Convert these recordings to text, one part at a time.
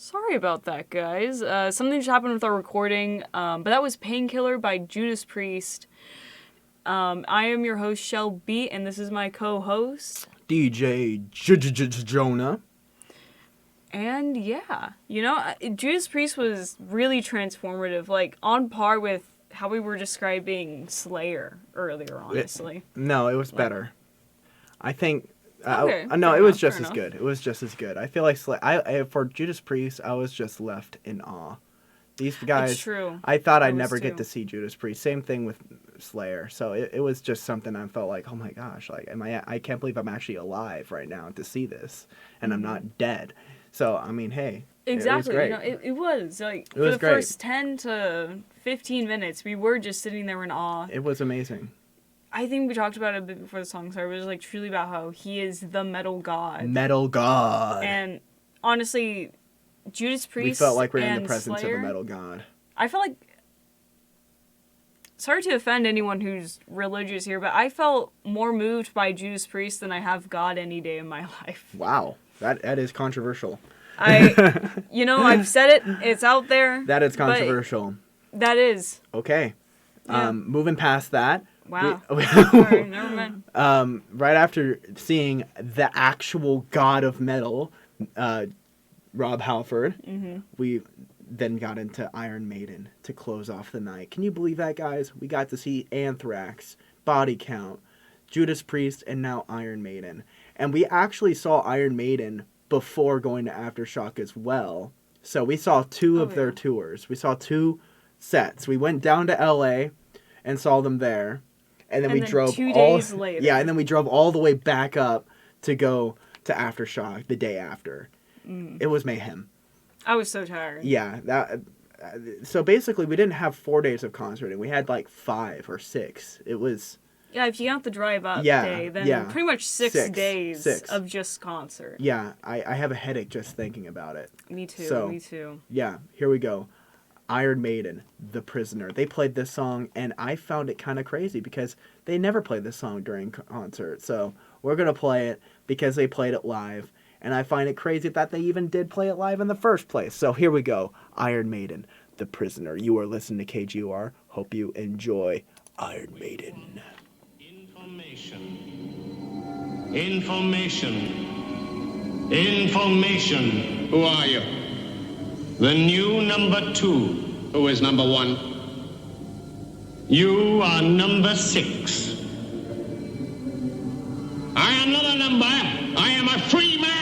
Sorry about that, guys. Something just happened with our recording, but that was Painkiller by Judas Priest. I am your host, Shelbeat, and this is my co-host, DJ Jonah. And yeah, Judas Priest was really transformative, like on par with how we were describing Slayer earlier, honestly. It was better. I think... Okay, it was just as good. It was just as good. I feel like for Judas Priest, I was just left in awe. These guys... It's true. I thought I'd never get to see Judas Priest. Same thing with Slayer. So it was just something I felt like, oh my gosh, like I can't believe I'm actually alive right now to see this, and I'm not dead. So I mean, hey, exactly. It was great. It was like it was for the great. First 10 to 15 minutes, we were just sitting there in awe. It was amazing. I think we talked about it a bit before the song started. It was like truly about how he is the metal god. Metal god. And honestly, Judas Priest. We felt like we're in the and presence Slayer, of a metal god. I felt like. Sorry to offend anyone who's religious here, but I felt more moved by Judas Priest than I have God any day in my life. Wow, that is controversial. I've said it. It's out there. That is controversial. That is. Okay. Yeah. Moving past that. Wow. Sorry, never mind. Right after seeing the actual god of metal, Rob Halford, we then got into Iron Maiden to close off the night. Can you believe that, guys? We got to see Anthrax, Body Count, Judas Priest, and now Iron Maiden. And we actually saw Iron Maiden before going to Aftershock as well. So we saw two of their tours. We saw 2 sets. We went down to LA and saw them there. And then we drove 2 days later. Yeah, and then we drove all the way back up to go to Aftershock the day after. It was mayhem. I was so tired. Yeah, so basically we didn't have 4 days of concerting. We had like 5 or 6. It was... Yeah, if you count the drive-up day, then pretty much 6 days of just concert. Yeah, I have a headache just thinking about it. Me too, so, me too. Yeah, here we go. Iron Maiden, The Prisoner. They played this song, and I found it kind of crazy because they never played this song during concert. So we're going to play it because they played it live, and I find it crazy that they even did play it live in the first place. So here we go. Iron Maiden, The Prisoner. You are listening to KGUR. Hope you enjoy Iron Maiden. Information. Who are you? The new number 2. Who is number 1? You are number 6. I am not a number. I am a free man.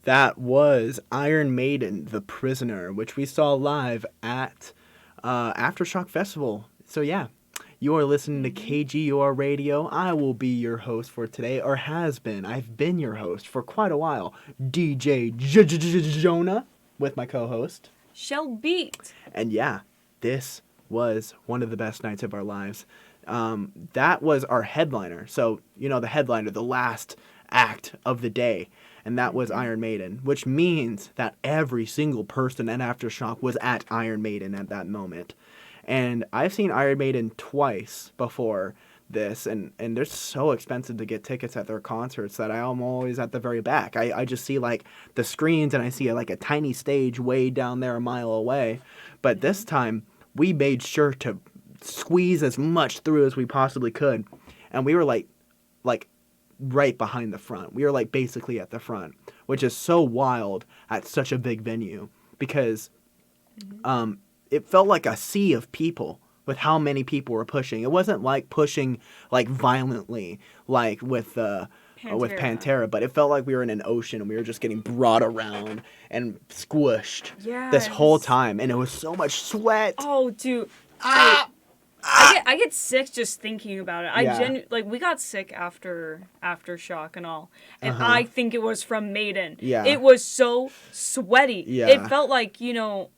That was Iron Maiden, The Prisoner, which we saw live at Aftershock Festival. So yeah, you are listening to KGUR Radio. I will be your host for today, or has been. I've been your host for quite a while. DJ Jonah with my co-host Shelbeat. And yeah, this was one of the best nights of our lives. That was our headliner. So, you know, the headliner, the last act of the day. And that was Iron Maiden, which means that every single person at Aftershock was at Iron Maiden at that moment. And I've seen Iron Maiden twice before this, and they're so expensive to get tickets at their concerts that I'm always at the very back. I just see, like, the screens, and I see, like, a tiny stage way down there a mile away. But this time, we made sure to squeeze as much through as we possibly could. And we were, like right behind the front. We were, like, basically at the front, which is so wild at such a big venue because it felt like a sea of people with how many people were pushing. It wasn't like pushing, like, violently, like with Pantera, but it felt like we were in an ocean and we were just getting brought around and squished this whole time. And it was so much sweat. Oh, dude. I get sick just thinking about it. We got sick after Aftershock and all, and I think it was from Maiden. Yeah. It was so sweaty. Yeah. It felt like, you know,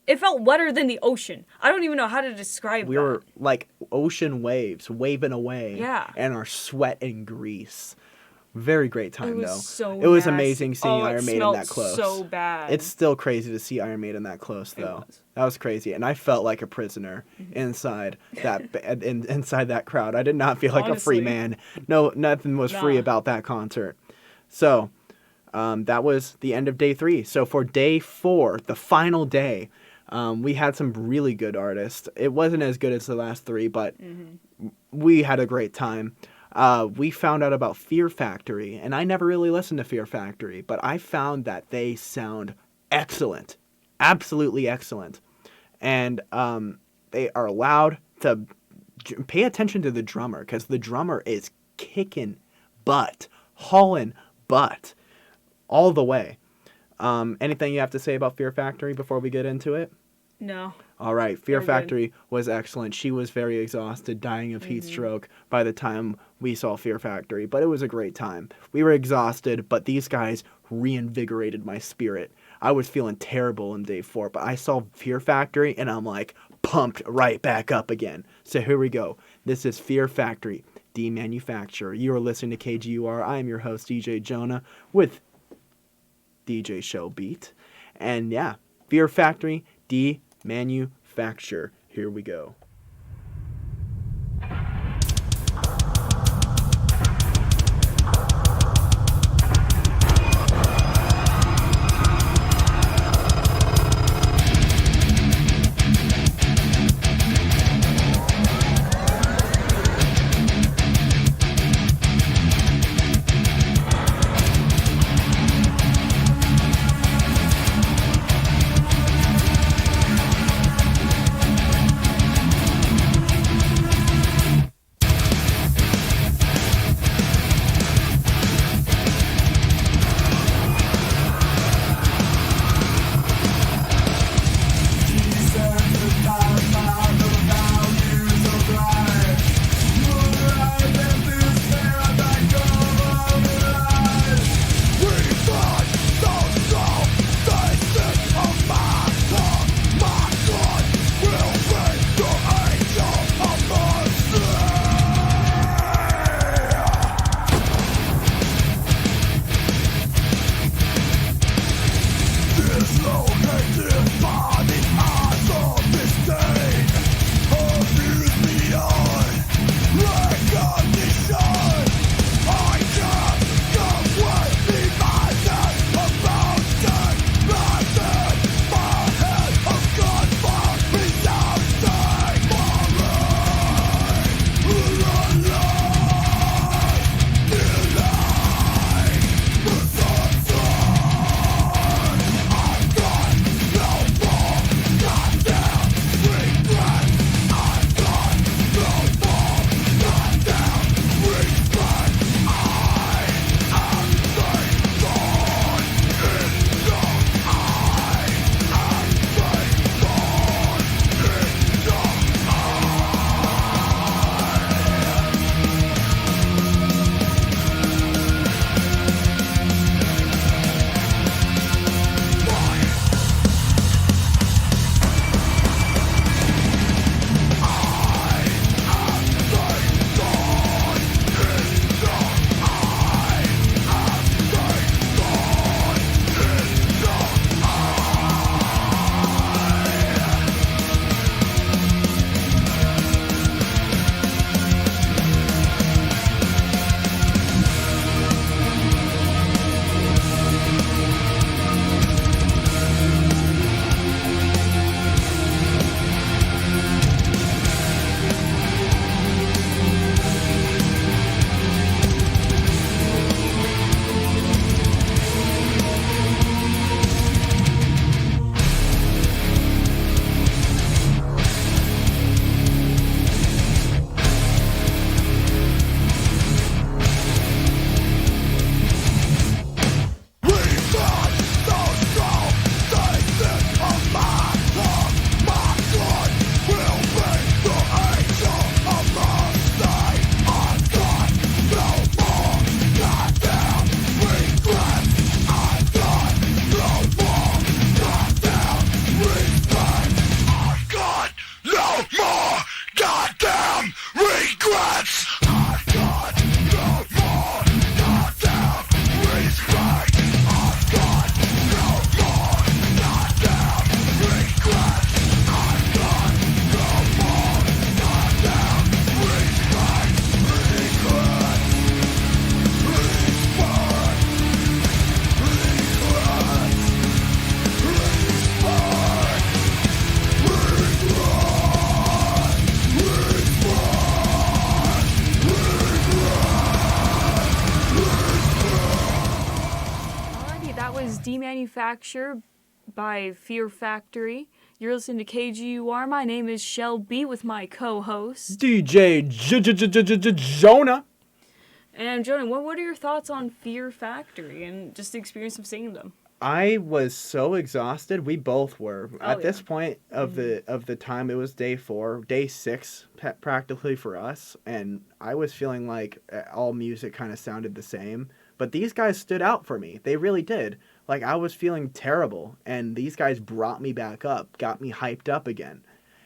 it felt wetter than the ocean. I don't even know how to describe that. We were like ocean waves waving away. Yeah. And our sweat and grease. Very great time, though. It was nasty. amazing seeing Iron Maiden that close. So bad. It's still crazy to see Iron Maiden that close, though. That was crazy, and I felt like a prisoner inside that crowd. I did not feel like a free man. No, nothing was free about that concert. So, that was the end of day 3. So for day 4, the final day, we had some really good artists. It wasn't as good as the last 3, but we had a great time. We found out about Fear Factory, and I never really listened to Fear Factory, but I found that they sound excellent, absolutely excellent, and they are allowed to pay attention to the drummer, because the drummer is kicking butt, hauling butt, all the way. Anything you have to say about Fear Factory before we get into it? No. All right, Fear Factory was excellent. She was very exhausted, dying of heat stroke by the time we saw Fear Factory, but it was a great time. We were exhausted, but these guys reinvigorated my spirit. I was feeling terrible in day 4, but I saw Fear Factory, and I'm like pumped right back up again. So here we go. This is Fear Factory, Demanufacture. You are listening to KGUR. I am your host, DJ Jonah, with DJ Shelbeat. And yeah, Fear Factory, Demanufacture. Here we go. Manufacture by Fear Factory. You're listening to KGUR. My name is Shelbeat with my co-host DJ Jonah. And Jonah, what are your thoughts on Fear Factory and just the experience of seeing them? I was so exhausted. We both were. At this point of the time, it was day 4, day 6 practically for us, and I was feeling like all music kind of sounded the same. But these guys stood out for me. They really did. Like, I was feeling terrible, and these guys brought me back up, got me hyped up again.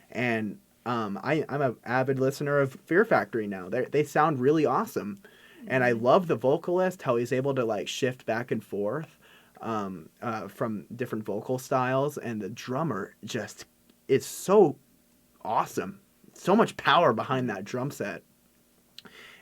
And I'm an avid listener of Fear Factory now. They sound really awesome. And I love the vocalist, how he's able to, like, shift back and forth from different vocal styles. And the drummer just is so awesome. So much power behind that drum set.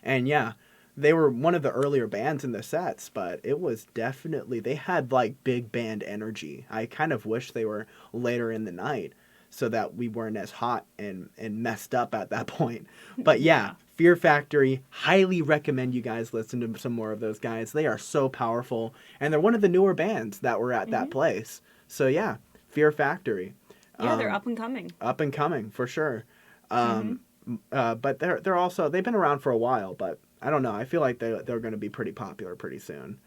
And, yeah, they were one of the earlier bands in the sets, but it was definitely, they had, like, big band energy. I kind of wish they were later in the night so that we weren't as hot and messed up at that point. But, yeah. Fear Factory, highly recommend you guys listen to some more of those guys. They are so powerful, and they're one of the newer bands that were at that place. So yeah, Fear Factory. Yeah, they're up and coming. Up and coming, for sure. But they're also, they've been around for a while, but I don't know. I feel like they're going to be pretty popular pretty soon.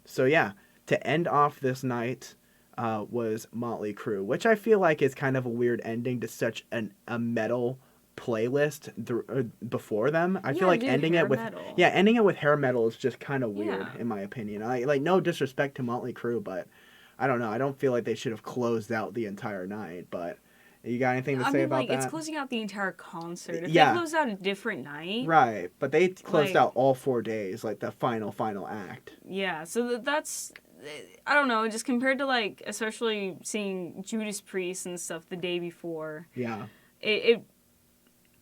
So yeah, to end off this night was Motley Crue, which I feel like is kind of a weird ending to such a metal playlist before them. I feel like ending it with hair metal is just kind of weird in my opinion. I like, no disrespect to Motley Crue, but I don't know. I don't feel like they should have closed out the entire night. But you got anything to say about that? It's closing out the entire concert. If they closed out a different night, right? But they closed out all 4 days, like the final act. Yeah, so that's. I don't know, just compared to, like, especially seeing Judas Priest and stuff the day before. Yeah. It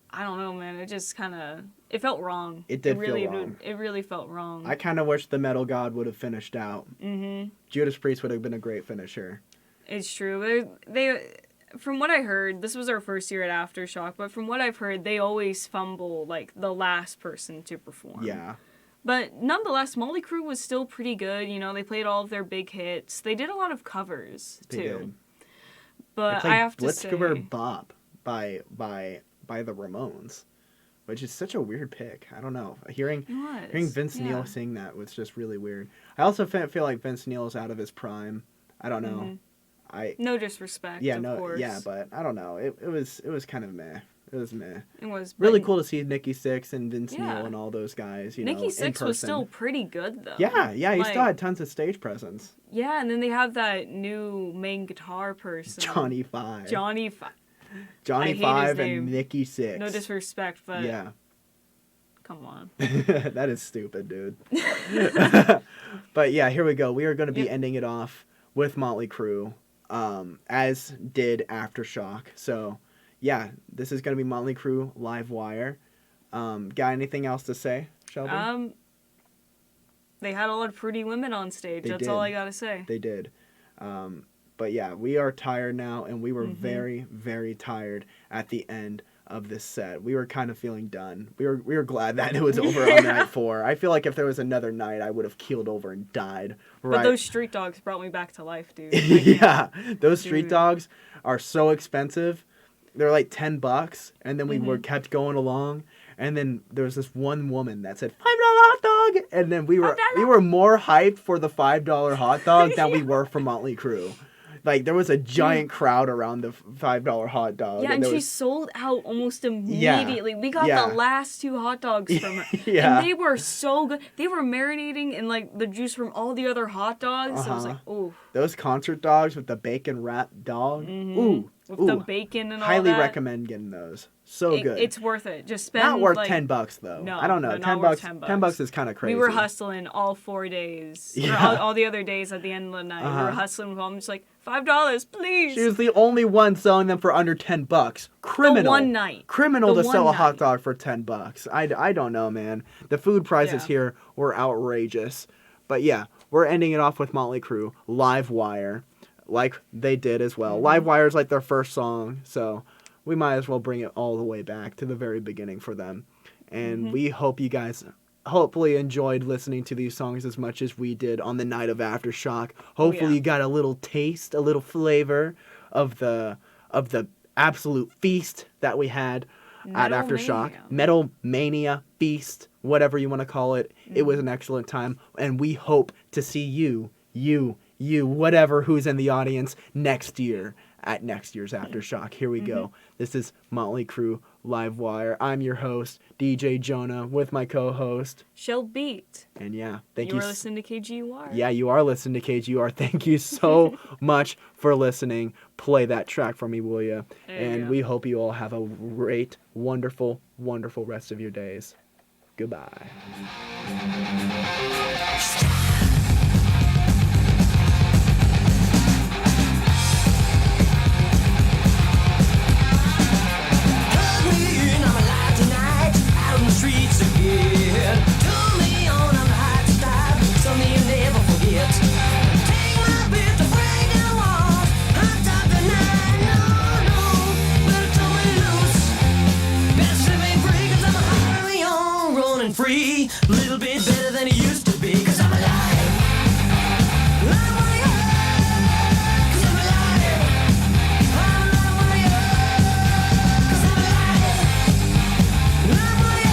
I don't know, man. It just kind of, it felt wrong. It did feel wrong. It really felt wrong. I kind of wish the Metal God would have finished out. Mm-hmm. Judas Priest would have been a great finisher. It's true. They from what I heard, this was our first year at Aftershock, but from what I've heard, they always fumble, like, the last person to perform. Yeah. But nonetheless, Motley Crue was still pretty good. You know, they played all of their big hits. They did a lot of covers, too. They did. But I have to say... Blitzkrieg Bop by the Ramones, which is such a weird pick. I don't know. Hearing Vince Neil sing that was just really weird. I also feel like Vince Neil is out of his prime. I don't know. No disrespect, of course. Yeah, but I don't know. It was kind of meh. It was meh. It was really cool to see Nikki Sixx and Vince Neil and all those guys. Nikki Sixx was still pretty good though. Yeah, he still had tons of stage presence. Yeah, and then they have that new main guitar person, Johnny Five and Nikki Sixx. No disrespect, but yeah, come on. That is stupid, dude. But yeah, here we go. We are going to be ending it off with Motley Crue, as did Aftershock. So. Yeah, this is going to be Motley Crue Live Wire. Got anything else to say, Shelby? They had a lot of pretty women on stage. That's all I got to say. They did. But yeah, we are tired now, and we were very, very tired at the end of this set. We were kind of feeling done. We were glad that it was over on night 4. I feel like if there was another night, I would have keeled over and died. Right? But those street dogs brought me back to life, dude. Yeah, those street dogs are so expensive. They're like $10, and then we kept going along, and then there was this one woman that said $5 hot dog, and then we were more hyped for the $5 hot dog than we were for Motley Crue. Like, there was a giant crowd around the $5 hot dog. Yeah, and she sold out almost immediately. We got the last 2 hot dogs from her. And they were so good. They were marinating in, like, the juice from all the other hot dogs. So I was like, ooh. Those concert dogs with the bacon wrapped dog. Ooh. With the bacon and all highly that. Highly recommend getting those. So good. It's worth it. Just spend not worth $10 though. No, I don't know. $10. $10 is kind of crazy. We were hustling all 4 days. Yeah. All the other days at the end of the night. We were hustling with them, just like $5, please. She was the only one selling them for under $10. Criminal. The one night. Criminal to sell a hot dog for $10. I don't know, man. The food prices here were outrageous. But yeah, we're ending it off with Motley Crue, Live Wire, like they did as well. Live Wire is like their first song, so we might as well bring it all the way back to the very beginning for them. And we hope you guys hopefully enjoyed listening to these songs as much as we did on the night of Aftershock. Hopefully you got a little taste, a little flavor of the absolute feast that we had at Aftershock. Metal Mania Feast, whatever you want to call it. It was an excellent time, and we hope to see you, whatever who's in the audience next year at next year's Aftershock. Here we go. This is Motley Crue Live Wire. I'm your host, DJ Jonah, with my co-host Shelbeat. And thank you. You are listening to KGUR. Yeah, you are listening to KGUR. Thank you so much for listening. Play that track for me, will you? And we hope you all have a great, wonderful, wonderful rest of your days. Goodbye. Streets again. Turn me on, I'm hot to stop. Something you never forget. Take my bit to break down walls. Hot top tonight, no. Better turn me loose. Better set me free, 'cause I'm hot and young, running free. A little bit better than it used to be, 'cause I'm alive. I'm alive. 'Cause I'm alive. I'm alive. 'Cause I'm alive. I'm alive.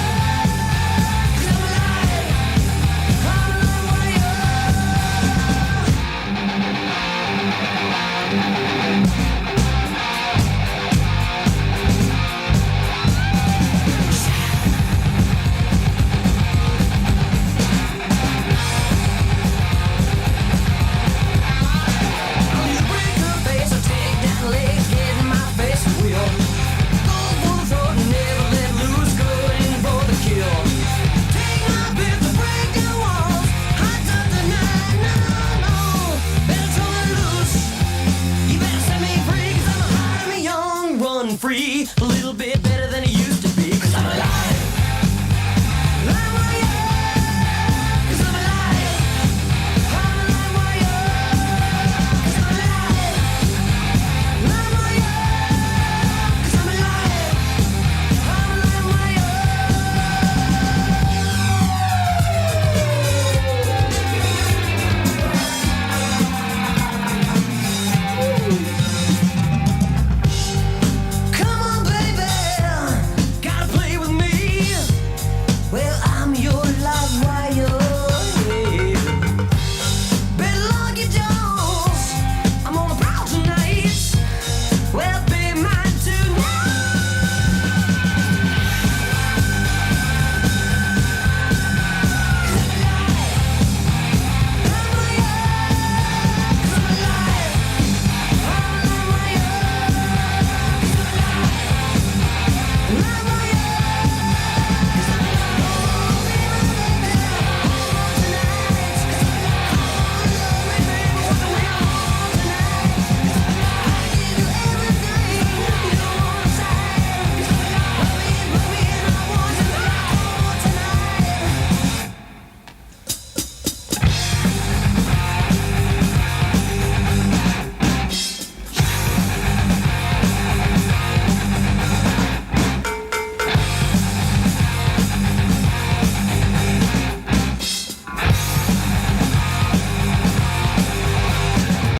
Free.